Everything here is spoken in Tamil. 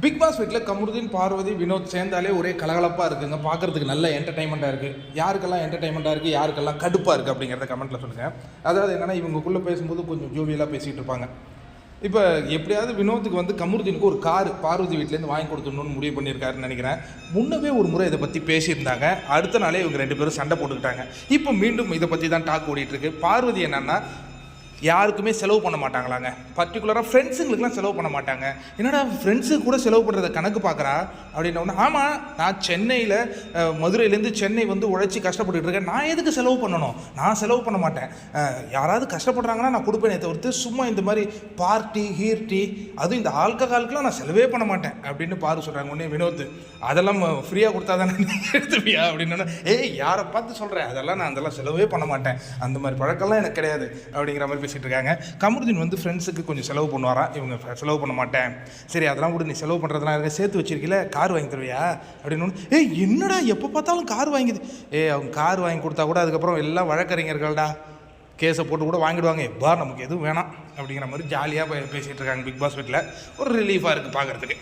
பிக் பாஸ் வீட்டில் கமருதீன், பார்வதி, வினோத் சேர்ந்தாலே ஒரே கலகலப்பாக இருக்குங்க. பார்க்குறதுக்கு நல்ல என்டர்டைன்மெண்ட்டாக இருக்குது. யாருக்கெல்லாம் என்டர்டைன்மெண்ட்டாக இருக்குது, யாருக்கெல்லாம் கடுப்பாக இருக்குது அப்படிங்கிறத கமெண்ட்டில் சொல்லுங்கள். அதாவது என்னென்னா, இவங்களுக்குள்ளே பேசும்போது கொஞ்சம் ஜோவியலாக பேசிகிட்டு இருப்பாங்க. இப்போ எப்படியாவது வினோத்துக்கு வந்து கமருதீனுக்கு ஒரு கார் பார்வதி வீட்டிலேருந்து வாங்கி கொடுத்துடணும்னு முடிவு பண்ணியிருக்காருன்னு நினைக்கிறேன். முன்னவே ஒரு முறை இதை பற்றி பேசியிருந்தாங்க. அடுத்த நாளே இவங்க 2 பேரும் சண்டை போட்டுக்கிட்டாங்க. இப்போ மீண்டும் இதை பற்றி தான் டாக் ஓடிட்டுருக்கு. பார்வதி என்னென்னா, யாருக்குமே செலவு பண்ண மாட்டாங்களாங்க. பர்டிகுலராக ஃப்ரெண்ட்ஸுங்களுக்குலாம் செலவு பண்ண மாட்டாங்க. என்னடா ஃப்ரெண்ட்ஸுக்கு கூட செலவு பண்ணுறத கணக்கு பார்க்குறா அப்படின்ன ஒன்று. ஆமாம், நான் சென்னையில் மதுரையிலேருந்து சென்னை வந்து உழைச்சி கஷ்டப்பட்டுட்டு இருக்கேன். நான் எதுக்கு செலவு பண்ணணும்? நான் செலவு பண்ண மாட்டேன். யாராவது கஷ்டப்படுறாங்கன்னா நான் கொடுப்பேனே தவிர்த்து சும்மா இந்த மாதிரி பார்ட்டி ஹீர்ட்டி அதுவும் இந்த ஆல்கஹாலுக்குலாம் நான் செலவே பண்ண மாட்டேன் அப்படின்னு பாரு சொல்கிறாங்க. உடனே வினோத், அதெல்லாம் ஃப்ரீயாக கொடுத்தா தானே எடுத்துவியா அப்படின்னு. யாரை பார்த்து சொல்கிறேன், அதெல்லாம் செலவே பண்ண மாட்டேன், அந்த மாதிரி பழக்கம்லாம் எனக்கு கிடையாது அப்படிங்கிற மாதிரி பேசிகிட்டு இருக்காங்க. கமருதீன் வந்து ஃப்ரெண்ட்ஸுக்கு கொஞ்சம் செலவு பண்ணுவாராம். இவங்க செலவு பண்ண மாட்டேன். சரி, அதெல்லாம் கூட நீ செலவு பண்ணுறதுலாம் இருக்க சேர்த்து வச்சிருக்கீல, கார் வாங்கி தருவியா அப்படின்னு. என்னடா எப்போ பார்த்தாலும் கார் வாங்கிது. அவங்க கார் வாங்கி கொடுத்தா கூட அதுக்கப்புறம் எல்லாம் வழக்கறிஞர்கள்டா கேஸை போட்டு கூட வாங்கிடுவாங்க. நமக்கு எதுவும் வேணாம் அப்படிங்கிற மாதிரி ஜாலியாக பேசிகிட்டு இருக்காங்க. பிக் பாஸ் வீட்டில் ஒரு ரிலீஃபாக இருக்குது பார்க்குறதுக்கு.